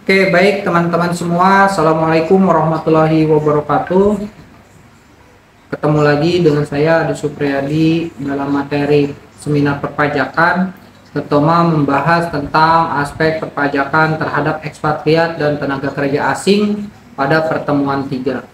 Oke, baik teman-teman semua. Assalamualaikum warahmatullahi wabarakatuh. Ketemu lagi dengan saya Adi Supriyadi dalam materi seminar perpajakan, terutama membahas tentang aspek perpajakan terhadap ekspatriat dan tenaga kerja asing pada pertemuan 3.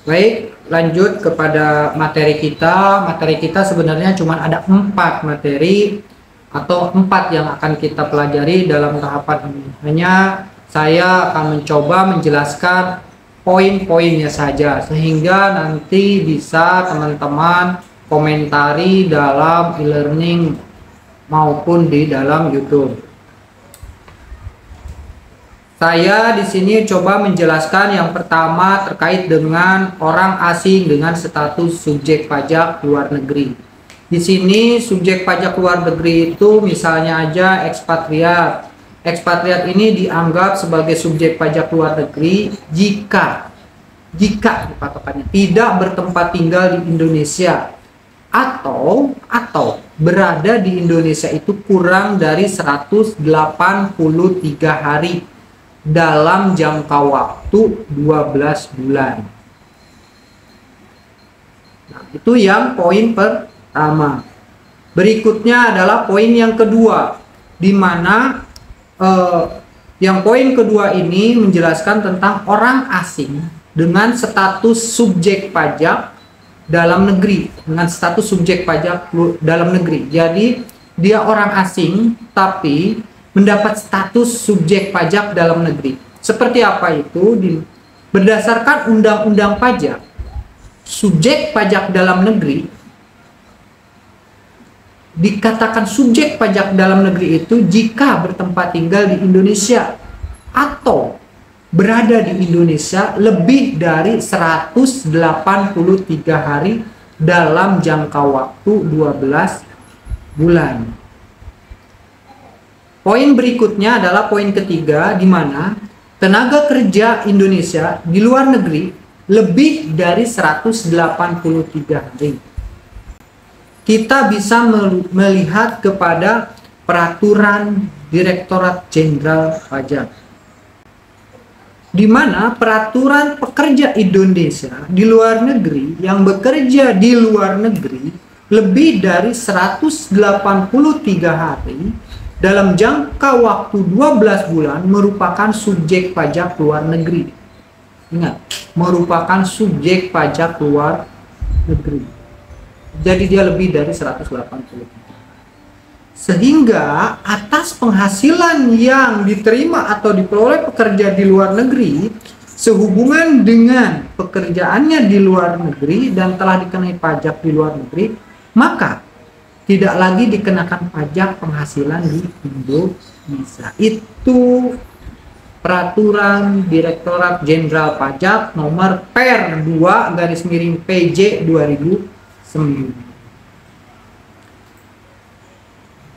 Baik, lanjut kepada materi kita. Materi kita sebenarnya cuma ada 4 materi atau 4 yang akan kita pelajari dalam tahapan ini. Hanya saya akan mencoba menjelaskan poin-poinnya saja sehingga nanti bisa teman-teman komentari dalam e-learning maupun di dalam YouTube. Saya di sini coba menjelaskan yang pertama terkait dengan orang asing dengan status subjek pajak luar negeri. Di sini subjek pajak luar negeri itu misalnya aja ekspatriat. Ekspatriat ini dianggap sebagai subjek pajak luar negeri jika patokannya tidak bertempat tinggal di Indonesia atau berada di Indonesia itu kurang dari 183 hari dalam jangka waktu 12 bulan. Nah, itu yang poin pertama. Berikutnya adalah poin yang kedua, di mana yang poin kedua ini menjelaskan tentang orang asing dengan status subjek pajak dalam negeri, dengan status subjek pajak dalam negeri. Jadi dia orang asing tapi mendapat status subjek pajak dalam negeri. Seperti apa itu? Berdasarkan undang-undang pajak, subjek pajak dalam negeri dikatakan subjek pajak dalam negeri itu jika bertempat tinggal di Indonesia atau berada di Indonesia lebih dari 183 hari dalam jangka waktu 12 bulan. Poin berikutnya adalah poin ketiga, di mana tenaga kerja Indonesia di luar negeri lebih dari 183 hari. Kita bisa melihat kepada peraturan Direktorat Jenderal Pajak, di mana peraturan pekerja Indonesia di luar negeri yang bekerja di luar negeri lebih dari 183 hari dalam jangka waktu 12 bulan merupakan subjek pajak luar negeri. Ingat, merupakan subjek pajak luar negeri. Jadi dia lebih dari 183. Sehingga atas penghasilan yang diterima atau diperoleh pekerja di luar negeri sehubungan dengan pekerjaannya di luar negeri dan telah dikenai pajak di luar negeri, maka tidak lagi dikenakan pajak penghasilan di Indonesia. Itu peraturan Direktorat Jenderal Pajak nomor per 2/PJ 2009.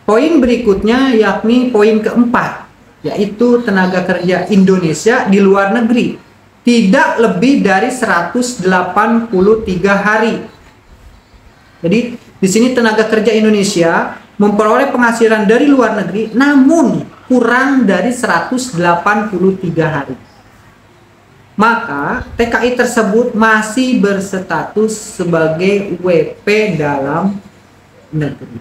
Poin berikutnya yakni poin keempat, yaitu tenaga kerja Indonesia di luar negeri tidak lebih dari 183 hari. Jadi di sini tenaga kerja Indonesia memperoleh penghasilan dari luar negeri namun kurang dari 183 hari. Maka TKI tersebut masih berstatus sebagai WP dalam negeri.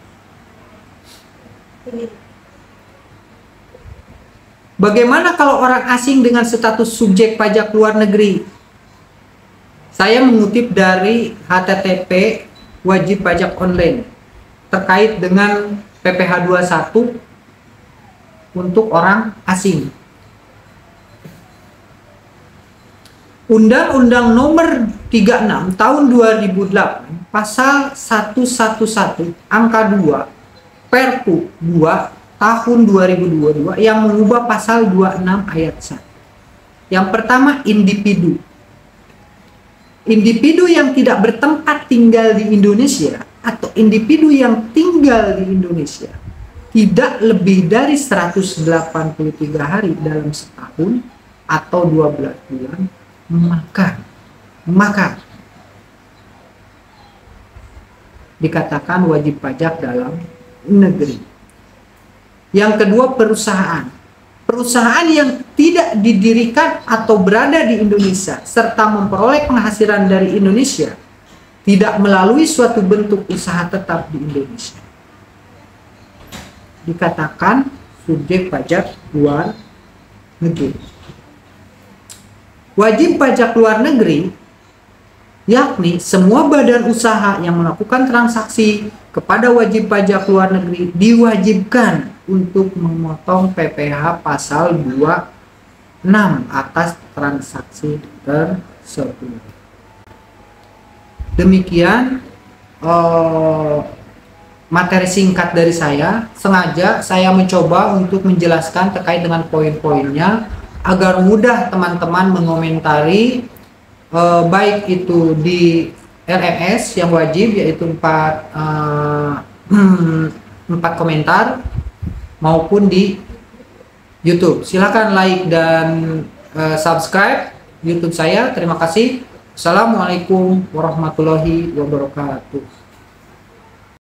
Bagaimana kalau orang asing dengan status subjek pajak luar negeri? Saya mengutip dari http wajib pajak online terkait dengan PPh 21 untuk orang asing. Undang-Undang nomor 36 tahun 2008 pasal 111 angka 2 Perpu 2 tahun 2022 yang mengubah pasal 26 ayat 1. Yang pertama, individu. Individu yang tidak bertempat tinggal di Indonesia atau individu yang tinggal di Indonesia tidak lebih dari 183 hari dalam setahun atau 12 bulan, maka dikatakan wajib pajak dalam negeri. Yang kedua, perusahaan. Perusahaan yang tidak didirikan atau berada di Indonesia serta memperoleh penghasilan dari Indonesia tidak melalui suatu bentuk usaha tetap di Indonesia dikatakan subjek pajak luar negeri. Wajib pajak luar negeri yakni semua badan usaha yang melakukan transaksi kepada wajib pajak luar negeri diwajibkan untuk memotong PPh pasal 26 atas transaksi tersebut. Demikian materi singkat dari saya. Sengaja saya mencoba untuk menjelaskan terkait dengan poin-poinnya agar mudah teman-teman mengomentari, baik itu di LMS yang wajib yaitu 4 komentar maupun di YouTube. Silakan like dan subscribe YouTube saya. Terima kasih. Assalamualaikum warahmatullahi wabarakatuh.